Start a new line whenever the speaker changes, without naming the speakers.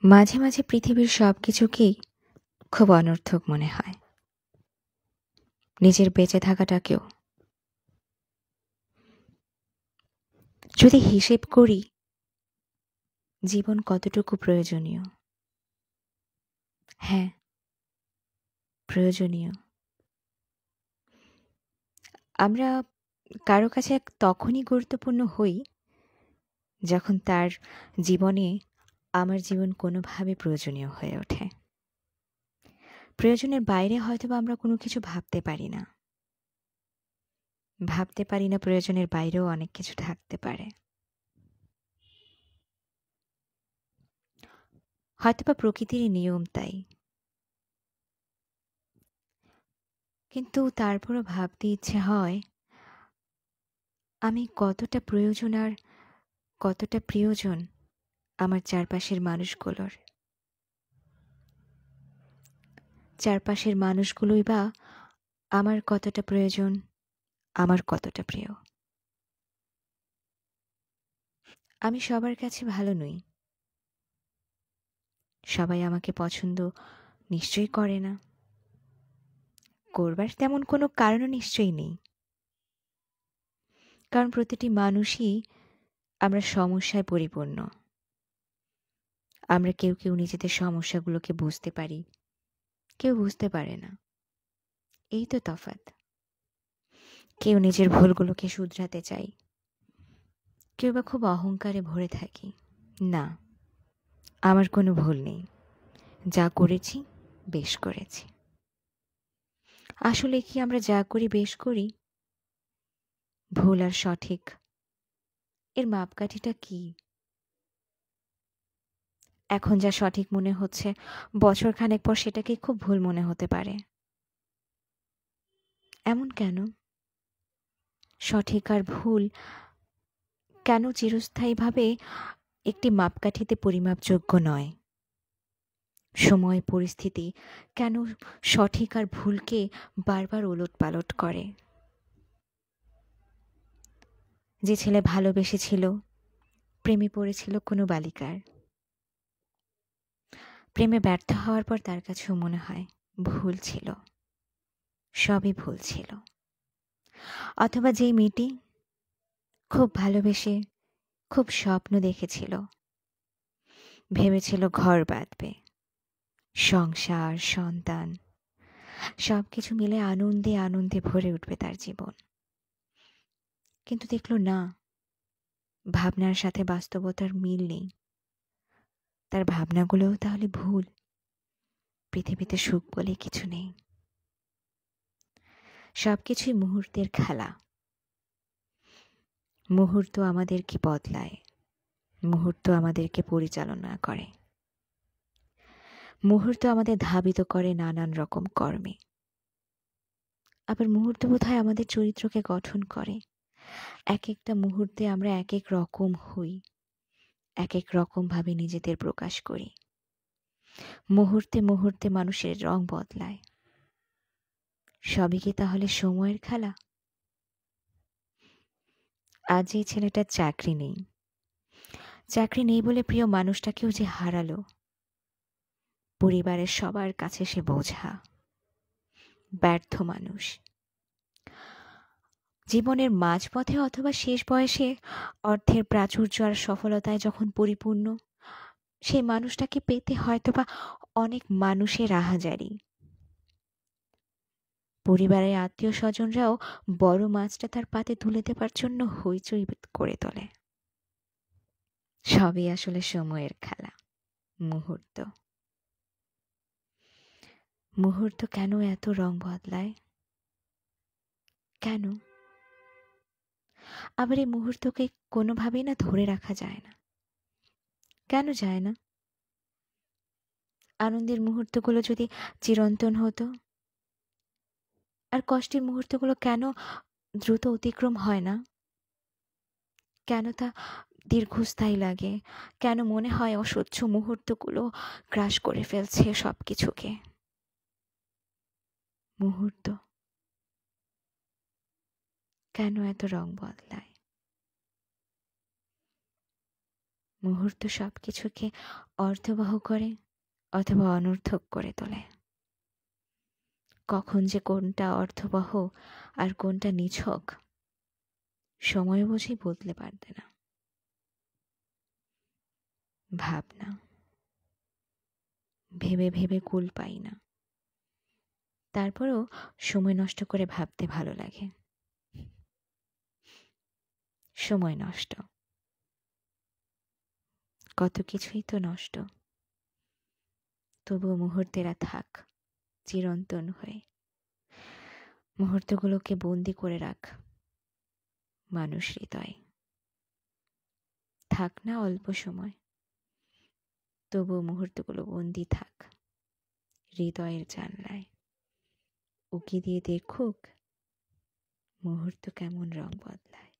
মাঝে মাঝে পৃথিবীর সবকিছুকেই খুব অনর্থক মনে হয়, নিজের বেঁচে থাকাটাকেও। যদি হিসেব করি জীবন কতটুকু প্রয়োজনীয়, হ্যাঁ প্রয়োজনীয়। আমরা কারো কাছে তখনই গুরুত্বপূর্ণ হই যখন তার জীবনে আমার জীবন কোনোভাবে প্রয়োজনীয় হয়ে ওঠে। প্রয়োজনের বাইরে হয়তোবা আমরা কোনো কিছু ভাবতে পারি না, প্রয়োজনের বাইরেও অনেক কিছু থাকতে পারে। হয়তোবা প্রকৃতিরই নিয়ম তাই। কিন্তু তারপরও ভাবতে ইচ্ছে হয় আমি কতটা প্রয়োজন আর কতটা প্রিয়জন আমার চারপাশের মানুষগুলোর। চারপাশের মানুষগুলোই বা আমার কতটা প্রয়োজন, আমার কতটা প্রিয়। আমি সবার কাছে ভালো নই, সবাই আমাকে পছন্দ নিশ্চয়ই করে না, করবার তেমন কোনো কারণও নিশ্চয়ই নেই। কারণ প্রতিটি মানুষই আমরা সমস্যায় পরিপূর্ণ। আমরা কেউ কেউ নিজেদের সমস্যাগুলোকে বুঝতে পারি, কেউ বুঝতে পারে না, এই তো তফাৎ। কেউ নিজের ভুলগুলোকে শুধরাতে চাই, কেউ বা খুব অহংকারে ভরে থাকি। না, আমার কোনো ভুল নেই, যা করেছি বেশ করেছি। আসলে কি আমরা যা করি বেশ করি? ভুল আর সঠিক এর মাপকাঠিটা কি? এখন যা সঠিক মনে হচ্ছে বছর খানেক পর সেটাকে খুব ভুল মনে হতে পারে। এমন কেন? সঠিক আর ভুল কেন চিরস্থায়ীভাবে একটি মাপকাঠিতে পরিমাপযোগ্য নয়? সময় পরিস্থিতি কেন সঠিক আর ভুলকে বারবার ওলটপালট করে? যে ছেলে ভালোবেসেছিল, প্রেমে পড়েছিল কোনো বালিকার, প্রেমে ব্যর্থ হওয়ার পর তার কাছেও মনে হয় ভুল ছিল, সবই ভুল ছিল। অথবা যেই মেয়েটি খুব ভালোবেসে খুব স্বপ্ন দেখেছিল, ভেবেছিল ঘর বাঁধবে, সংসার সন্তান সবকিছু মিলে আনন্দে আনন্দে ভরে উঠবে তার জীবন, কিন্তু দেখল না, ভাবনার সাথে বাস্তবতার মিল নেই। তার ভাবনাগুলোও তাহলে ভুল। পৃথিবীতে সুখ বলে কিছু নেই, সবকিছুই মুহূর্তের খেলা। মুহূর্ত আমাদেরকে বদলায়, মুহূর্ত আমাদেরকে পরিচালনা করে, মুহূর্ত আমাদের ধাবিত করে নানান রকম কর্মে। আবার মুহূর্ত বোধহয় আমাদের চরিত্রকে গঠন করে। এক একটা মুহূর্তে আমরা এক এক রকম হই, এক এক রকম ভাবে নিজেদের প্রকাশ করি। মুহূর্তে মুহূর্তে মানুষের রং বদলায়। সবই কি তাহলে সময়ের খেলা? আজ এই ছেলেটার চাকরি নেই, চাকরি নেই বলে প্রিয় মানুষটাকেও যে হারালো। পরিবারের সবার কাছে সে বোঝা, ব্যর্থ মানুষ। জীবনের মাঝপথে অথবা শেষ বয়সে অর্থের প্রাচুর্য আর সফলতায় যখন পরিপূর্ণ, সেই মানুষটাকে পেতে হয়তোবা অনেক মানুষের আহাজারি। পরিবারের আত্মীয় স্বজনরাও বড় মাছটা তার পাতে তুলে দেবার জন্য হইচই করে তোলে। সবই আসলে সময়ের খেলা, মুহূর্ত। মুহূর্ত কেন এত রং বদলায়? কেন? আবার এই মুহূর্তকে কোনোভাবেই না ধরে রাখা যায় না। কেন যায় না? আনন্দের মুহূর্তগুলো যদি চিরন্তন হতো, আর কষ্টের মুহূর্তগুলো কেন দ্রুত অতিক্রম হয় না? কেন তা দীর্ঘস্থায়ী লাগে? কেন মনে হয় অসহ্য মুহূর্তগুলো গ্রাস করে ফেলছে সবকিছুকে? মুহূর্ত কেন এত রং বদলায়? মুহূর্ত সব কিছুকে অর্থবহ করে অথবা অনর্থক করে তোলে। কখন যে কোনটা অর্থবহ আর কোনটা নিছক সময় বুঝেই বদলে পারবে না। ভাবনা ভেবে ভেবে কুল পাই না, তারপরও সময় নষ্ট করে ভাবতে ভালো লাগে। সময় নষ্ট, কত কিছুই তো নষ্ট, তবুও মুহূর্তেরা থাক চিরন্তন হয়ে। মুহূর্তগুলোকে বন্দি করে রাখ মানুষ হৃদয়। থাক না অল্প সময়, তবুও মুহূর্তগুলো বন্দি থাক হৃদয়ের জানলায়। উকি দিয়ে দেখুক মুহূর্ত কেমন রং বদলায়।